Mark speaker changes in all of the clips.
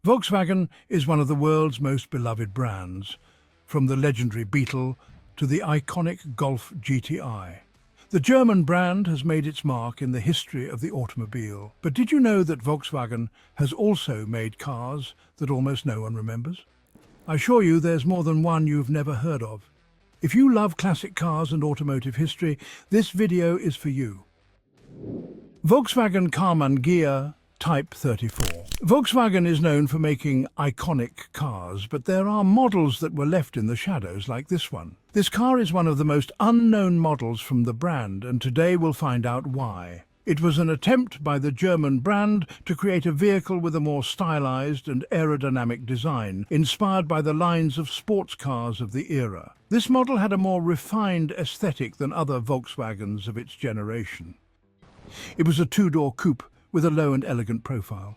Speaker 1: Volkswagen is one of the world's most beloved brands, from the legendary Beetle to the iconic Golf GTI. The German brand has made its mark in the history of the automobile. But did you know that Volkswagen has also made cars that almost no one remembers? I assure you there's more than one you've never heard of. If you love classic cars and automotive history, this video is for you. Volkswagen Karmann Ghia Type 34. Volkswagen is known for making iconic cars, but there are models that were left in the shadows, like this one. This car is one of the most unknown models from the brand, and today we'll find out why. It was an attempt by the German brand to create a vehicle with a more stylized and aerodynamic design, inspired by the lines of sports cars of the era. This model had a more refined aesthetic than other Volkswagens of its generation. It was a two-door coupe with a low and elegant profile.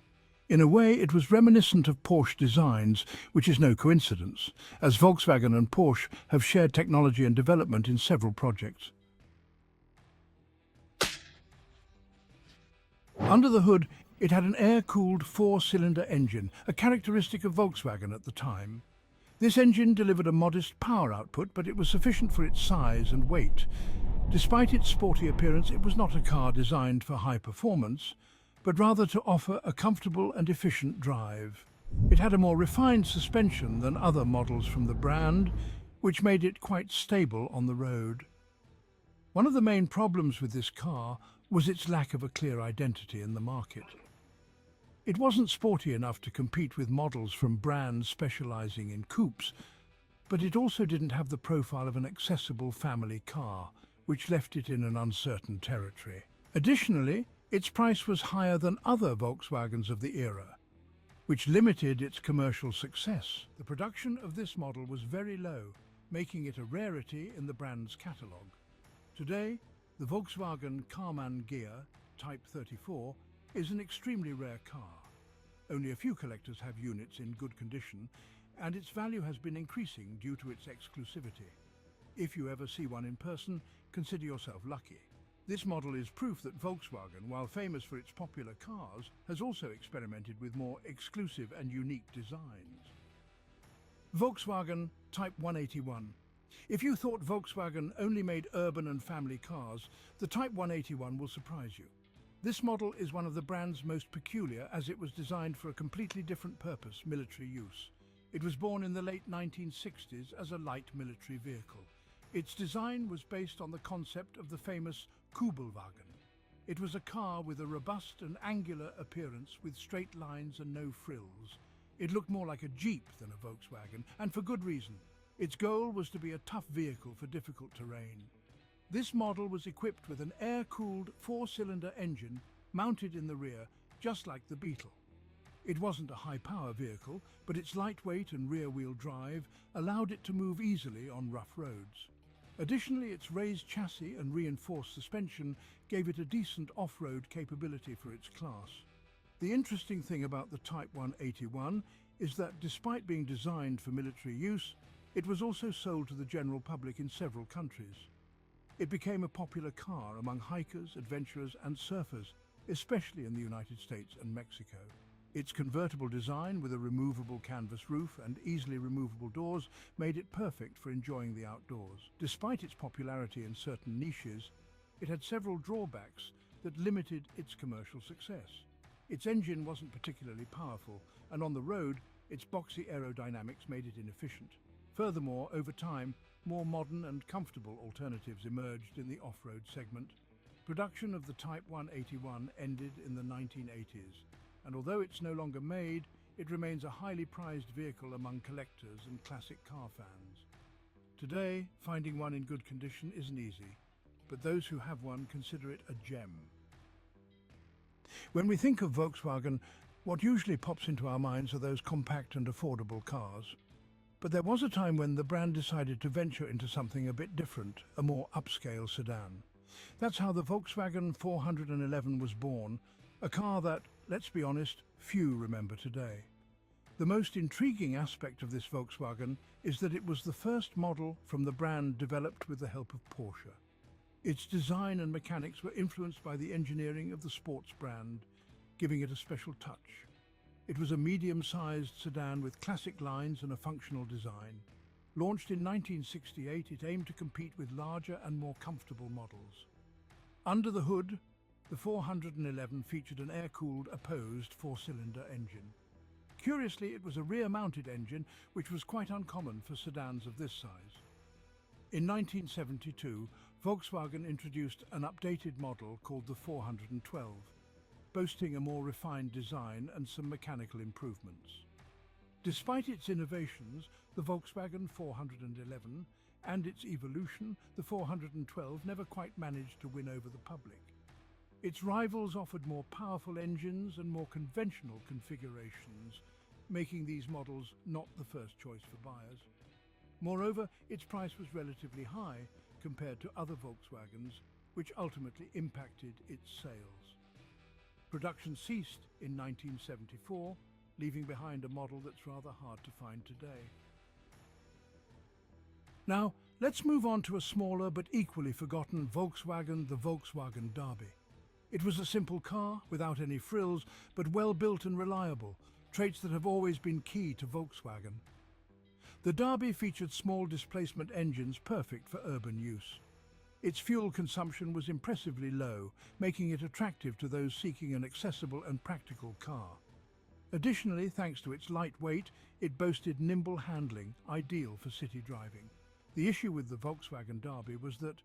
Speaker 1: In a way, it was reminiscent of Porsche designs, which is no coincidence, as Volkswagen and Porsche have shared technology and development in several projects. Under the hood, it had an air-cooled four-cylinder engine, a characteristic of Volkswagen at the time. This engine delivered a modest power output, but it was sufficient for its size and weight. Despite its sporty appearance, it was not a car designed for high performance, but rather to offer a comfortable and efficient drive. It had a more refined suspension than other models from the brand, which made it quite stable on the road. One of the main problems with this car was its lack of a clear identity in the market. It wasn't sporty enough to compete with models from brands specializing in coupes, but it also didn't have the profile of an accessible family car, which left it in an uncertain territory. Additionally, its price was higher than other Volkswagens of the era, which limited its commercial success. The production of this model was very low, making it a rarity in the brand's catalogue. Today, the Volkswagen Karmann Ghia Type 34 is an extremely rare car. Only a few collectors have units in good condition, and its value has been increasing due to its exclusivity. If you ever see one in person, consider yourself lucky. This model is proof that Volkswagen, while famous for its popular cars, has also experimented with more exclusive and unique designs. Volkswagen Type 181. If you thought Volkswagen only made urban and family cars, the Type 181 will surprise you. This model is one of the brand's most peculiar, as it was designed for a completely different purpose, military use. It was born in the late 1960s as a light military vehicle. Its design was based on the concept of the famous Kugelwagen. It was a car with a robust and angular appearance with straight lines and no frills. It looked more like a Jeep than a Volkswagen, and for good reason. Its goal was to be a tough vehicle for difficult terrain. This model was equipped with an air-cooled four-cylinder engine mounted in the rear, just like the Beetle. It wasn't a high-power vehicle, but its lightweight and rear-wheel drive allowed it to move easily on rough roads. Additionally, its raised chassis and reinforced suspension gave it a decent off-road capability for its class. The interesting thing about the Type 181 is that despite being designed for military use, it was also sold to the general public in several countries. It became a popular car among hikers, adventurers and surfers, especially in the United States and Mexico. Its convertible design with a removable canvas roof and easily removable doors made it perfect for enjoying the outdoors. Despite its popularity in certain niches, it had several drawbacks that limited its commercial success. Its engine wasn't particularly powerful, and on the road, its boxy aerodynamics made it inefficient. Furthermore, over time, more modern and comfortable alternatives emerged in the off-road segment. Production of the Type 181 ended in the 1980s. And although it's no longer made, it remains a highly prized vehicle among collectors and classic car fans. Today, finding one in good condition isn't easy, but those who have one consider it a gem. When we think of Volkswagen, what usually pops into our minds are those compact and affordable cars. But there was a time when the brand decided to venture into something a bit different, a more upscale sedan. That's how the Volkswagen 411 was born, a car that, let's be honest, few remember today. The most intriguing aspect of this Volkswagen is that it was the first model from the brand developed with the help of Porsche. Its design and mechanics were influenced by the engineering of the sports brand, giving it a special touch. It was a medium-sized sedan with classic lines and a functional design. Launched in 1968, it aimed to compete with larger and more comfortable models. Under the hood, the 411 featured an air-cooled opposed four-cylinder engine. Curiously, it was a rear-mounted engine, which was quite uncommon for sedans of this size. In 1972, Volkswagen introduced an updated model called the 412, boasting a more refined design and some mechanical improvements. Despite its innovations, the Volkswagen 411 and its evolution, the 412, never quite managed to win over the public. Its rivals offered more powerful engines and more conventional configurations, making these models not the first choice for buyers. Moreover, its price was relatively high compared to other Volkswagens, which ultimately impacted its sales. Production ceased in 1974, leaving behind a model that's rather hard to find today. Now, let's move on to a smaller but equally forgotten Volkswagen, the Volkswagen Derby. It was a simple car, without any frills, but well built and reliable, traits that have always been key to Volkswagen. The Derby featured small displacement engines perfect for urban use. Its fuel consumption was impressively low, making it attractive to those seeking an accessible and practical car. Additionally, thanks to its light weight, it boasted nimble handling, ideal for city driving. The issue with the Volkswagen Derby was that,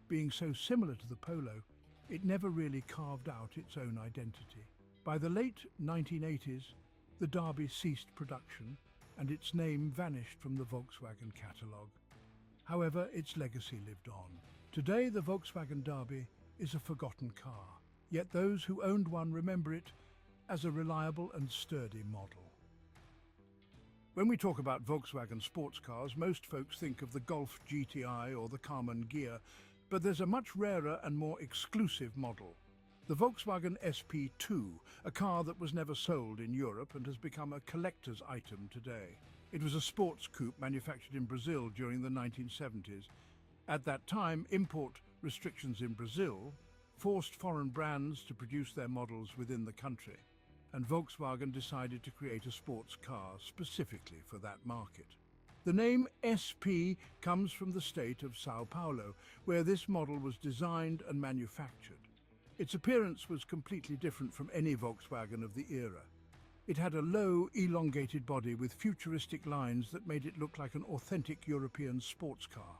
Speaker 1: being so similar to the Polo, it never really carved out its own identity. By the late 1980s, the Derby ceased production, and its name vanished from the Volkswagen catalogue. However, its legacy lived on. Today, the Volkswagen Derby is a forgotten car, yet those who owned one remember it as a reliable and sturdy model. When we talk about Volkswagen sports cars, most folks think of the Golf GTI or the Karmann Ghia, but there's a much rarer and more exclusive model. The Volkswagen SP2, a car that was never sold in Europe and has become a collector's item today. It was a sports coupe manufactured in Brazil during the 1970s. At that time, import restrictions in Brazil forced foreign brands to produce their models within the country, and Volkswagen decided to create a sports car specifically for that market. The name SP comes from the state of São Paulo, where this model was designed and manufactured. Its appearance was completely different from any Volkswagen of the era. It had a low, elongated body with futuristic lines that made it look like an authentic European sports car.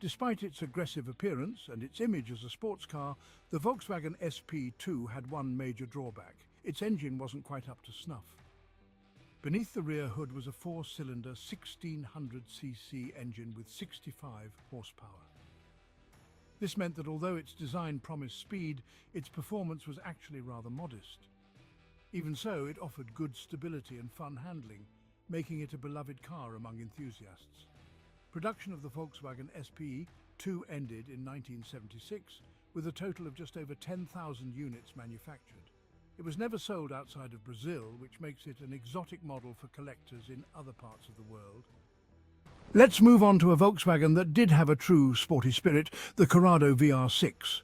Speaker 1: Despite its aggressive appearance and its image as a sports car, the Volkswagen SP2 had one major drawback. Its engine wasn't quite up to snuff. Beneath the rear hood was a four-cylinder 1600cc engine with 65 horsepower. This meant that although its design promised speed, its performance was actually rather modest. Even so, it offered good stability and fun handling, making it a beloved car among enthusiasts. Production of the Volkswagen SP2 ended in 1976, with a total of just over 10,000 units manufactured. It was never sold outside of Brazil, which makes it an exotic model for collectors in other parts of the world. Let's move on to a Volkswagen that did have a true sporty spirit, the Corrado VR6.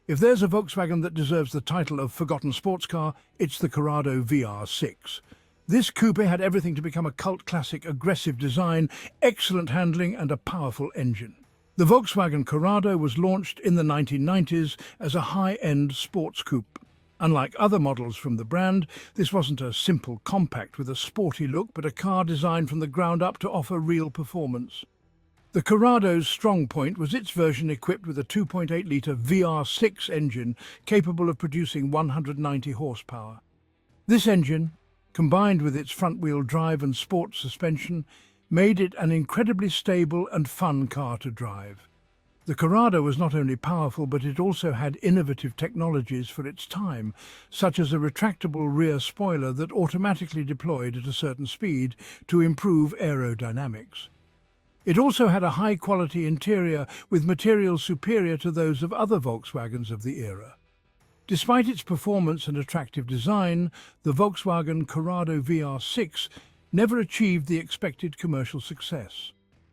Speaker 1: If there's a Volkswagen that deserves the title of forgotten sports car, it's the Corrado VR6. This coupe had everything to become a cult classic: aggressive design, excellent handling and a powerful engine. The Volkswagen Corrado was launched in the 1990s as a high-end sports coupe. Unlike other models from the brand, this wasn't a simple compact with a sporty look, but a car designed from the ground up to offer real performance. The Corrado's strong point was its version equipped with a 2.8-litre VR6 engine capable of producing 190 horsepower. This engine, combined with its front-wheel drive and sport suspension, made it an incredibly stable and fun car to drive. The Corrado was not only powerful, but it also had innovative technologies for its time, such as a retractable rear spoiler that automatically deployed at a certain speed to improve aerodynamics. It also had a high-quality interior with materials superior to those of other Volkswagens of the era. Despite its performance and attractive design, the Volkswagen Corrado VR6 never achieved the expected commercial success.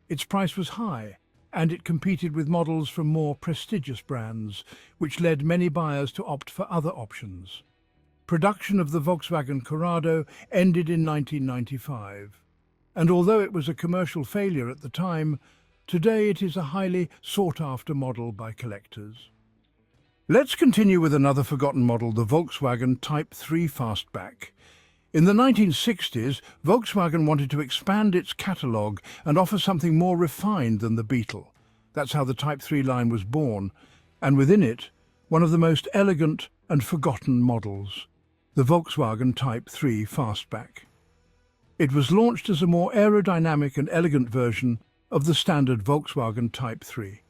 Speaker 1: Its price was high, and it competed with models from more prestigious brands, which led many buyers to opt for other options. Production of the Volkswagen Corrado ended in 1995, and although it was a commercial failure at the time, today it is a highly sought-after model by collectors. Let's continue with another forgotten model, the Volkswagen Type 3 Fastback. In the 1960s, Volkswagen wanted to expand its catalogue and offer something more refined than the Beetle. That's how the Type 3 line was born, and within it, one of the most elegant and forgotten models, the Volkswagen Type 3 Fastback. It was launched as a more aerodynamic and elegant version of the standard Volkswagen Type 3.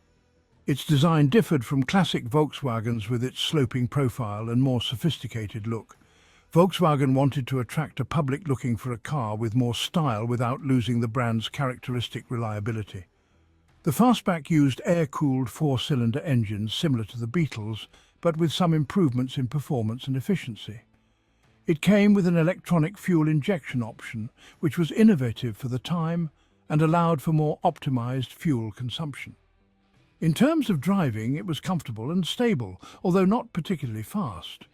Speaker 1: Its design differed from classic Volkswagens with its sloping profile and more sophisticated look. Volkswagen wanted to attract a public looking for a car with more style without losing the brand's characteristic reliability. The Fastback used air-cooled four-cylinder engines similar to the Beetle's, but with some improvements in performance and efficiency. It came with an electronic fuel injection option, which was innovative for the time and allowed for more optimized fuel consumption. In terms of driving, it was comfortable and stable, although not particularly fast.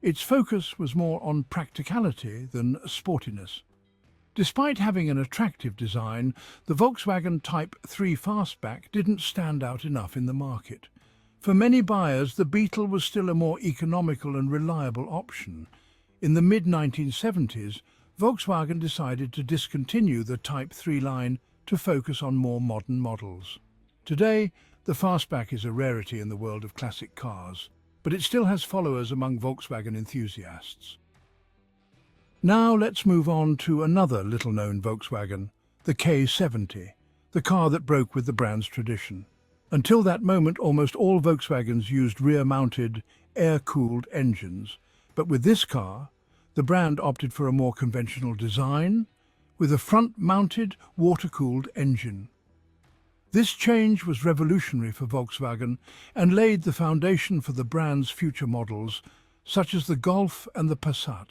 Speaker 1: Its focus was more on practicality than sportiness. Despite having an attractive design, the Volkswagen Type 3 Fastback didn't stand out enough in the market. For many buyers, the Beetle was still a more economical and reliable option. In the mid-1970s, Volkswagen decided to discontinue the Type 3 line to focus on more modern models. Today, the Fastback is a rarity in the world of classic cars, but it still has followers among Volkswagen enthusiasts. Now let's move on to another little-known Volkswagen, the K70, the car that broke with the brand's tradition. Until that moment, almost all Volkswagens used rear-mounted, air-cooled engines, but with this car, the brand opted for a more conventional design, with a front-mounted, water-cooled engine. This change was revolutionary for Volkswagen and laid the foundation for the brand's future models, such as the Golf and the Passat.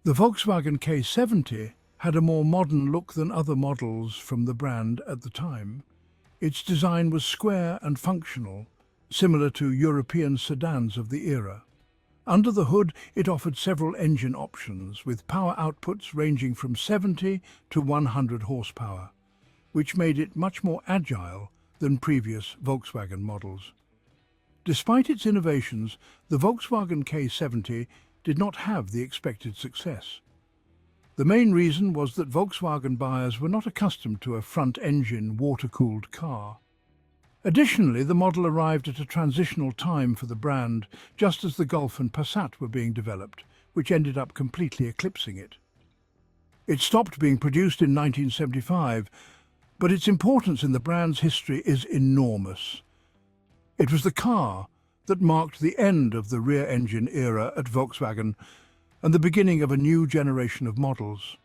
Speaker 1: The Volkswagen K70 had a more modern look than other models from the brand at the time. Its design was square and functional, similar to European sedans of the era. Under the hood, it offered several engine options, with power outputs ranging from 70 to 100 horsepower, which made it much more agile than previous Volkswagen models. Despite its innovations, the Volkswagen K70 did not have the expected success. The main reason was that Volkswagen buyers were not accustomed to a front-engine, water-cooled car. Additionally, the model arrived at a transitional time for the brand, just as the Golf and Passat were being developed, which ended up completely eclipsing it. It stopped being produced in 1975, but its importance in the brand's history is enormous. It was the car that marked the end of the rear-engine era at Volkswagen and the beginning of a new generation of models.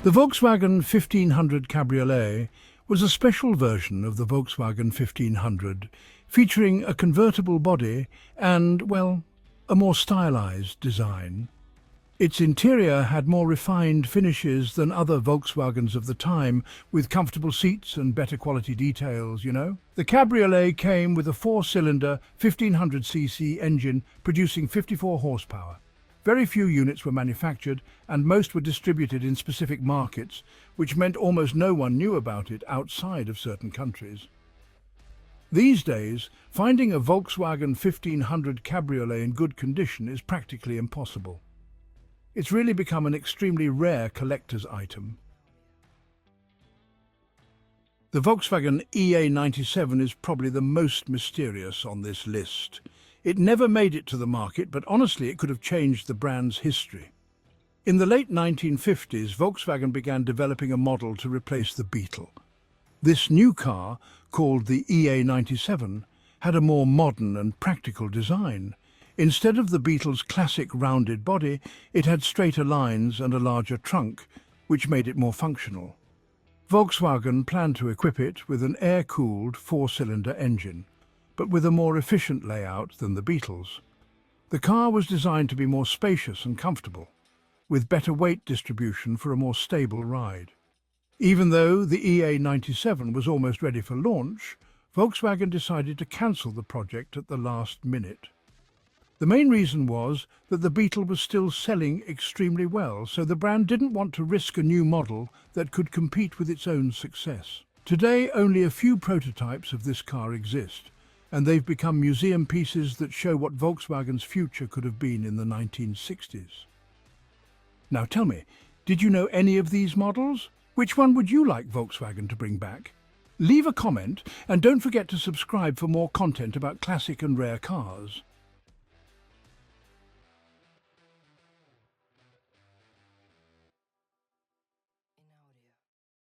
Speaker 1: The Volkswagen 1500 Cabriolet was a special version of the Volkswagen 1500, featuring a convertible body and, well, a more stylized design. Its interior had more refined finishes than other Volkswagens of the time, with comfortable seats and better quality details, you know. The Cabriolet came with a four-cylinder 1500cc engine producing 54 horsepower. Very few units were manufactured, and most were distributed in specific markets, which meant almost no one knew about it outside of certain countries. These days, finding a Volkswagen 1500 Cabriolet in good condition is practically impossible. It's really become an extremely rare collector's item. The Volkswagen EA97 is probably the most mysterious on this list. It never made it to the market, but honestly it could have changed the brand's history. In the late 1950s, Volkswagen began developing a model to replace the Beetle. This new car, called the EA97, had a more modern and practical design. Instead of the Beetle's classic rounded body, it had straighter lines and a larger trunk, which made it more functional. Volkswagen planned to equip it with an air-cooled four-cylinder engine, but with a more efficient layout than the Beetle's. The car was designed to be more spacious and comfortable, with better weight distribution for a more stable ride. Even though the EA97 was almost ready for launch, Volkswagen decided to cancel the project at the last minute. The main reason was that the Beetle was still selling extremely well, so the brand didn't want to risk a new model that could compete with its own success. Today, only a few prototypes of this car exist, and they've become museum pieces that show what Volkswagen's future could have been in the 1960s. Now tell me, did you know any of these models? Which one would you like Volkswagen to bring back? Leave a comment and don't forget to subscribe for more content about classic and rare cars.